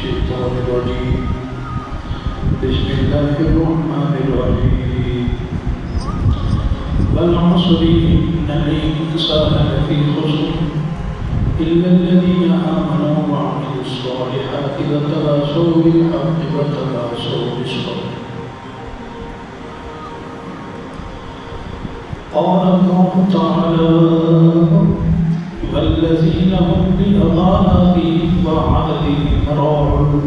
الشيطان الرجيم بسم الله الرحمن الرحيم والعصر إن الإنسان لفي خسر إلا الذين آمنوا وعملوا الصالحات وتواصوا بالحق وتواصوا بالصبر. قال الله تعالى والذين هم بأماناتهم وعهدهم راعون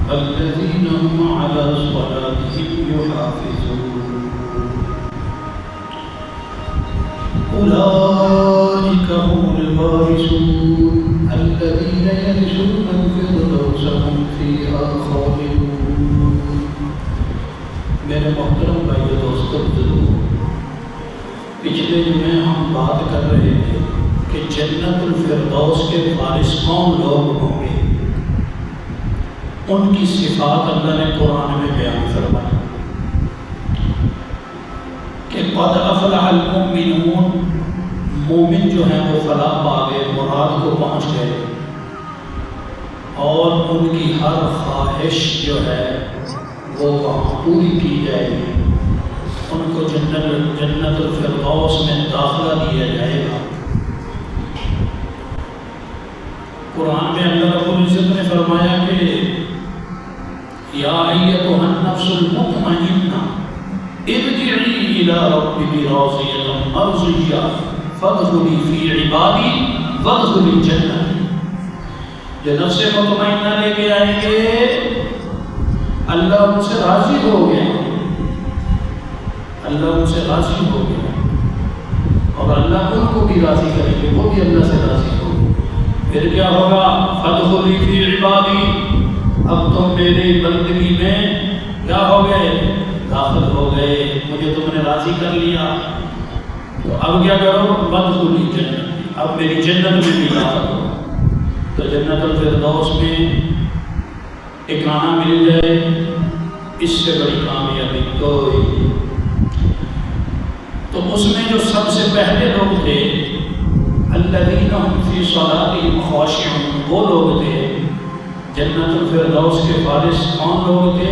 والذين هم على صلاتهم يحافظون أولئك هم الوارثون الذين يرثون الفردوس هم فيها خالدون. میرے محترم بھائیو دوستو بزرگو، پچھلے جمعے ہم بات کر رہے تھے کہ جنت الفردوس کے وارث کون لوگ ہوں گے. ان کی صفات اللہ نے قرآن میں بیان فرمائی کہ قد افلح المؤمنون، مومن جو ہیں وہ فلاح پا گئے، مراد کو پہنچ گئے، اور ان کی ہر خواہش جو ہے وہ وہاں پوری کی جائے گی. ان کو جنت الفردوس میں داخلہ دیا جائے گا. قرآن میں اللہ رب العزت نے فرمایا کہ یا ایتھا النفس المطمئنہ ارجعی الی ربک راضیۃ مرضیہ فادخلی فی عبادی وادخلی الجنہ. جو نفس مطمئنہ لے کے آئیں گے اللہ ان سے راضی ہو گیا، اللہ ان سے راضی ہو گیا، اور اللہ ان کو بھی راضی کریں گے، وہ بھی اللہ سے راضی ہو. پھر کیا ہوگا؟ فادخلی فی عبادی، اب تم میری بندگی میں کیا ہو گئے؟ داخل ہو گئے، مجھے تم نے راضی کر لیا. تو اب کیا کرو؟ فادخلی جنت، اب میری جنت میں بھی داخل ہو. تو جنت الفردوس میں ٹھکانہ مل جائے، اس سے بڑی کامیابی کوئی نہیں. تو اس میں جو سب سے پہلے لوگ تھے الذین هم فی صلاتهم خاشعون، وہ لوگ تھے. جنت الفردوس کے وارث کون لوگ تھے؟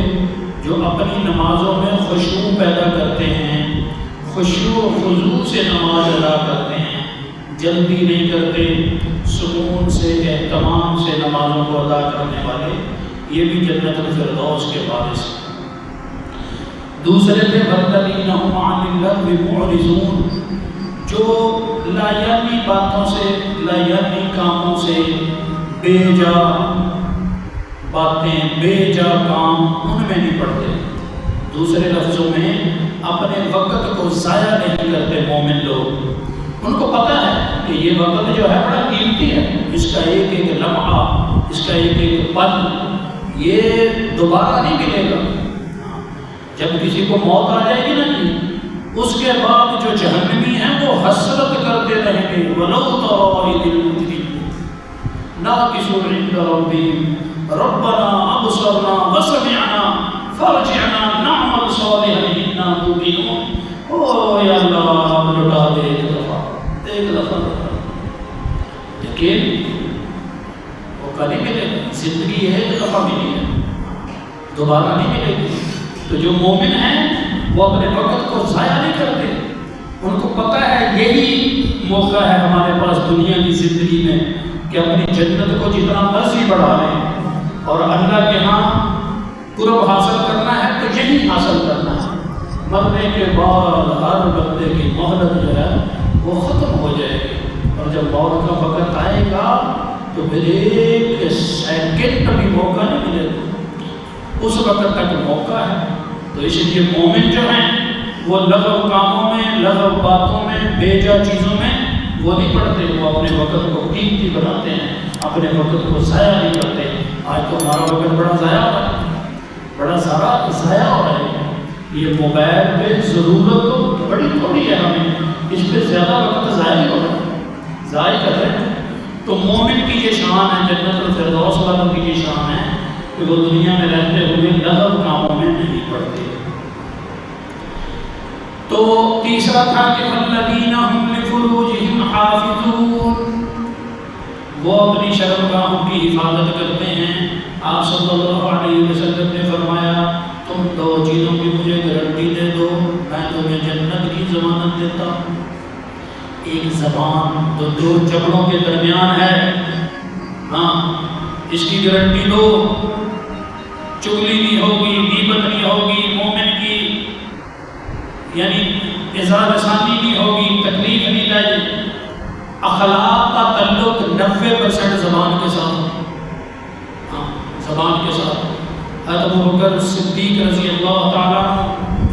جو اپنی نمازوں میں خشوع پیدا کرتے ہیں، خشوع و خضوع سے نماز ادا کرتے ہیں، جلدی نہیں کرتے، سکون سے اہتمام سے نمازوں کو ادا کرنے والے، یہ بھی جنت الفردوس کے وارث ہیں. دوسرے تھے والذین هم عن اللغو معرضون، جو لایعنی باتوں سے، لایعنی کاموں سے، بے جا باتیں، بے جا کام ان میں نہیں پڑتے. دوسرے لفظوں میں اپنے وقت کو ضائع نہیں کرتے مومن لوگ. ان کو پتہ ہے کہ یہ وقت جو ہے بڑا قیمتی ہے، اس کا ایک ایک لمحہ، اس کا ایک ایک پل یہ دوبارہ نہیں ملے گا. جب کسی کو موت آ جائے گی نا جی، اس کے بعد جو جہنمی ہیں وہ حسرت کرتے رہیں گے وَلَوْ تَرَىٰ إِذِ الْمُجْرِمُونَ نَاكِسُوا عِندَ رَبِّهِمْ رَبَّنَا أَبْصَرْنَا وَسَمِعْنَا فَارْجِعْنَا نَعْمَلْ صَالِحًا إِنَّا مُوقِنُونَ. او یا اللہ لوٹا دے ایک دفعہ، ایک دفعہ. لیکن موقع نہیں ملے گا، زندگی ہے ایک دفعہ ملی ہے، دوبارہ نہیں ملے گی. تو جو مومن ہیں وہ اپنے وقت کو ضائع نہیں کرتے. ان کو پتہ ہے یہی موقع ہے ہمارے پاس دنیا کی زندگی میں کہ اپنی جنت کو جتنا مرضی بڑھا لیں، اور اللہ کے ہاں قرب حاصل کرنا ہے تو یہی حاصل کرنا ہے. مرنے کے بعد ہر بندے کی مہلت جو ہے وہ ختم ہو جائے گی، اور جب موت کا وقت آئے گا تو پھر ایک سیکنڈ بھی موقع نہیں ملے گا، اس وقت تک موقع ہے. تو اس لیے مومن جو ہیں وہ لغو کاموں میں، لغو باتوں میں، بے جا چیزوں میں وہ نہیں پڑتے. وہ اپنے وقت کو قیمتی بناتے ہیں، اپنے وقت کو ضائع نہیں کرتے. آج تو ہمارا وقت بڑا ضائع ہو رہا ہے، بڑا سارا ضائع ہو رہا ہے. یہ موبائل پہ ضرورت تو بڑی تھوڑی ہے، ہمیں اس پہ زیادہ وقت ضائع ہو رہا ہے، ضائع کر رہے ہیں. تو مومن کی یہ شان ہے، جنت الفردوس والوں کی یہ شان ہے کہ وہ دنیا میں رہتے ہوئے لغو کاموں میں نہیں پڑتے. تو تیسرا تھا کہ والذین هم لفروجہم حافظون، وہ اپنی شرمگاہوں کی حفاظت کرتے ہیں۔ آپ صلی اللہ علیہ وسلم نے فرمایا تم دو چیزوں کی مجھے گارنٹی دے دو، میں تمہیں جنت کی ضمانت دیتا ہوں۔ ایک زبان تو دو جبڑوں کے درمیان ہے، ہاں اس کی گارنٹی دو، چغلی نہیں ہوگی، غیبت نہیں ہوگی، مومن کی یعنی اظہار ثانی نہیں ہوگی، تکلیف نہیں لائے۔ اخلاق کا تعلق 90% زبان کے ساتھ، ہاں زبان کے ساتھ۔ حضرت ابوبکر صدیق رضی اللہ تعالیٰ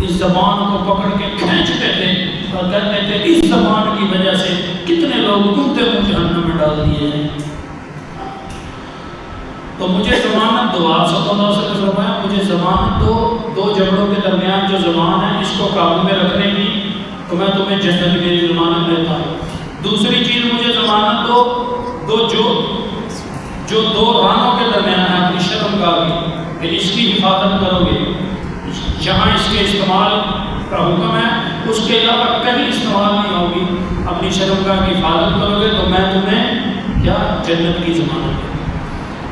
اس زبان کو پکڑ کے کھینچتے تھے اور کہتے تھے اس زبان کی وجہ سے کتنے لوگ ڈوبتے ہوئے جہنم میں ڈال دیے ہیں۔ تو مجھے ضمانت دو، آپ صلی اللہ علیہ وسلم فرمایا مجھے ضمانت دو، دو جبڑوں کے درمیان جو زبان ہے اس کو قابو میں رکھنے کی، تو میں تمہیں جنت کی ضمانت دیتا ہوں۔ دوسری چیز مجھے ضمانت دو جو دو رانوں کے درمیان ہے اپنی شرم کا بھی، کہ اس کی حفاظت کرو گے، جہاں اس کے استعمال کا حکم ہے اس کے علاوہ کہیں استعمال نہیں ہوگی، اپنی شرمگاہ کی حفاظت کرو گے تو میں تمہیں کیا جنت کی ضمانت دوں۔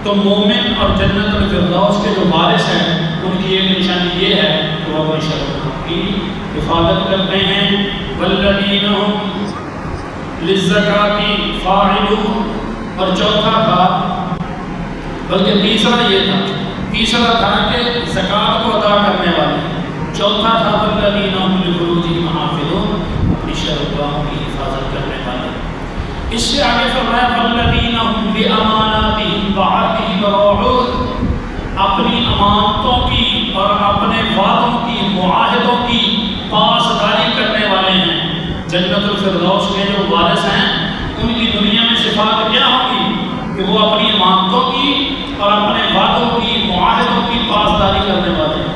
تو مومن اور جنت الفردوس کے جو وارث ہیں ان کی ایک نشانی یہ ہے کہ وہ اپنی شرمگاہ کی حفاظت کرتے ہیں۔ والذین هم للزکاة فاعلون، اور چوتھا تھا بلکہ تیسرا تھا کہ زکوٰۃ کو ادا کرنے والے، چوتھا تھا والذین هم لفروجہم حافظون، اپنی شرمگاہوں کی حفاظت کرنے والے۔ اس سے آگے فرمایا والذین هم لاماناتہم وعہدہم راعون، اپنی امانتوں کی اور اپنے وعدوں کی، معاہدوں کی پاسداری کرنے والے ہیں۔ جنت الفردوس کے جو وارث ہیں ان کی دنیا میں صفات کیا ہوگی کہ وہ اپنی امانتوں کی اور اپنے وعدوں کی، معاہدوں کی پاسداری کرنے والے ہیں۔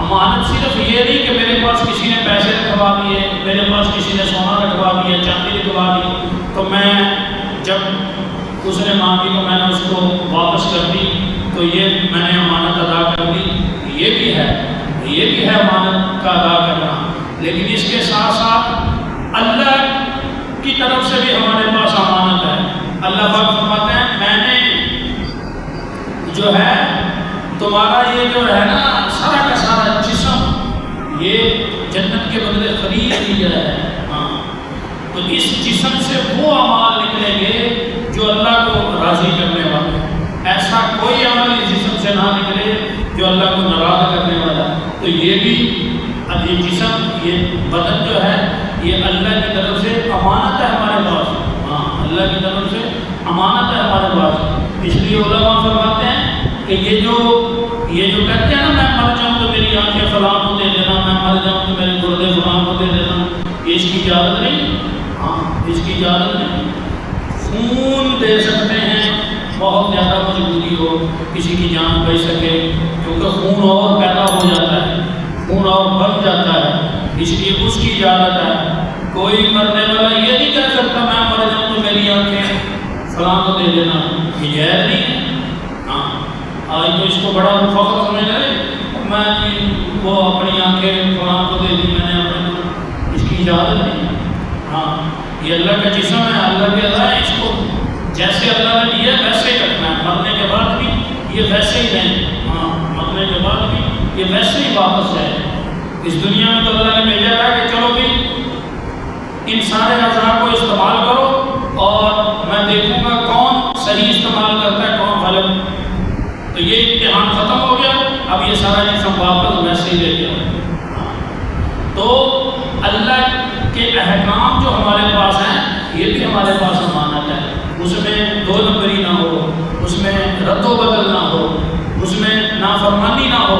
امانت صرف یہ نہیں کہ میرے پاس کسی نے پیسے رکھوا دیے، میرے پاس کسی نے سونا رکھوا دیا، چاندی رکھوا دی، تو میں جب اس نے مانگی تو میں نے اس کو واپس کر دی، تو یہ میں نے امانت ادا کر دی۔ یہ بھی ہے امانت کا ادا کرنا، لیکن اس کے ساتھ ساتھ اللہ کی طرف سے بھی ہمارے پاس امانت ہے۔ اللہ پاک فرماتے ہیں میں نے جو ہے تمہارا یہ جو ہے نا سارا کا سارا جسم یہ جنت کے بدلے خرید لیا ہے، ہاں تو اس جسم سے وہ اعمال نکلیں گے جو اللہ کو راضی کرنے والے ہیں۔ ایسا کوئی عمل اس جسم سے نہ نکلے جو اللہ کو ناراض کرنے والا ہے۔ تو یہ بھی اب یہ جسم، یہ بدن جو ہے یہ اللہ کی طرف سے امانت ہے ہمارے پاس، ہاں اللہ کی طرف سے امانت ہے ہمارے پاس۔ اس لیے علماء فرماتے ہیں کہ یہ جو کہتے ہیں نا میں مر جاؤں تو میری آنکھیں فلاں کو دے دینا، میں مر جاؤں تو میرے گردے فلاں کو دے دینا، یہ اس کی اجازت نہیں، ہاں اس کی اجازت نہیں۔ خون دے سکتے ہیں بہت زیادہ مجبوری ہو، کسی کی جان بچ سکے، کیونکہ خون اور پیدا ہو جاتا ہے، خون اور بن جاتا ہے، اس لیے اس کی اجازت ہے۔ کوئی مرنے والا یہ نہیں کہہ سکتا میں مر جاؤں تو میری آنکھیں فلاں کو دے دینا، یہ جائز نہیں ہے۔ ہاں آج تو اس کو بڑا فخر سمجھ رہے میں وہ اپنی آنکھیں فلاں کو دے دی میں نے اپنے کو، اس کی اجازت نہیں۔ ہاں یہ اللہ کا جسم ہے، اللہ کے اللہ ہے، اس کو جیسے اللہ نے دیا ویسے ہی رکھنا ہے، مرنے کے بعد بھی یہ ویسے ہی رہیں، ہاں مرنے کے بعد بھی یہ ویسے ہی واپس جائے۔ اس دنیا میں تو اللہ نے بھیجا تھا کہ چلو بھی ان سارے اعضاء کو استعمال کرو اور میں دیکھوں گا کون صحیح استعمال کرتا ہے کون غلط۔ تو یہ امتحان ختم ہو گیا، اب یہ سارا جسم واپس ویسے ہی لے گیا۔ تو اللہ کے احکام جو ہمارے پاس ہیں یہ بھی ہمارے پاس امانت ہے، اس میں دو نمبری نہ ہو، اس میں رد و بدل نہ ہو، اس میں نافرمانی نہ ہو،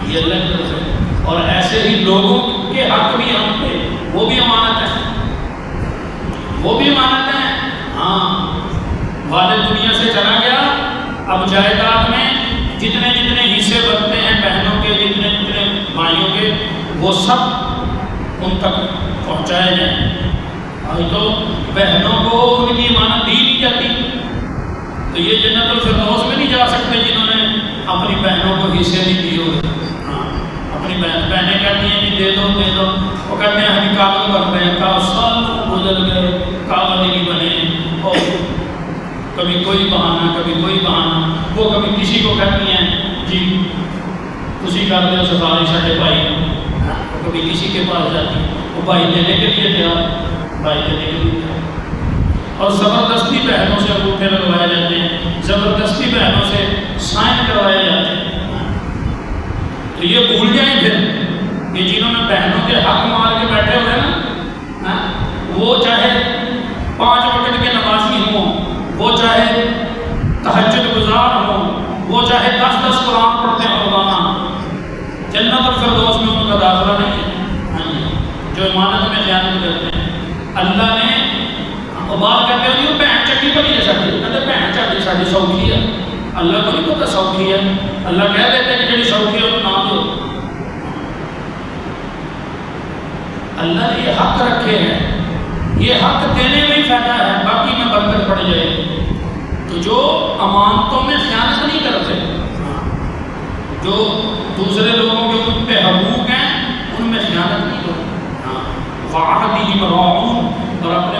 یہ اللہ کی طرف ہے۔ اور ایسے ہی لوگوں کے حق بھی ہم پہ وہ بھی امانت ہے، وہ بھی امانت ہے۔ ہاں والد دنیا سے چلا گیا، اب جائیداد میں جتنے حصے بنتے ہیں بہنوں کے، جتنے بھائیوں کے، وہ سب ان تک پہنچائے جائیں۔ تو بہنوں کو ان کی امانت دی نہیں جاتی، تو یہ جنت الفردوس میں نہیں جا سکتے جنہوں نے اپنی بہنوں کو حصے نہیں دیے ہوئے۔ ہاں اپنی بہنیں کہتی ہیں کہ دے دو، وہ کہتے ہیں ہم کام کرتے ہیں، 10 سال گزر گئے کاغذی بنے اور کبھی کوئی بہانہ کبھی کوئی بہانہ. وہ کبھی کسی کو کہتی ہیں جی تسی کر دو سفارش ساڈے بھائی نے, کبھی کسی کے پاس جاتی ہے, وہ بھائی دینے کے لیے تیار, بھائی دینے کے لیے تیار. اور زبردستی بہنوں سے انگوٹھے لگوائے جاتے ہیں, زبردستی بہنوں سے سائن کروائے جاتے ہیں. تو یہ بھول جائیں پھر کہ جنہوں نے بہنوں کے حق مار کے بیٹھے ہوئے نا, وہ چاہے 5 وقت کے نمازی ہوں, وہ چاہے تہجد گزار ہوں, وہ چاہے 10 قرآن پڑھتے ہیں روزانہ, جنت الفردوس میں ان کا داخلہ نہیں ہے. جو امانت میں خیانت کرتے ہیں, اللہ نے بات کرتے ہیں وہ بہن چکی پڑی ہے ساری, کہتے بہن چکی ساری سوکھی ہے. اللہ کو نہیں پتا سوکھی ہے, اللہ کہہ دیتے ہیں کہ جی سوکھی ہے وہ نام دو. اللہ نے یہ حق رکھے ہیں, یہ حق دینے میں ہی فائدہ ہے, باقی میں برکت پڑ جائے گی. تو جو امانتوں میں خیانت نہیں کرتے, جو دوسرے لوگوں کے ان پہ حقوق ہیں ان میں خیانت نہیں کرتے, وعہدہم راعون, اور اپنے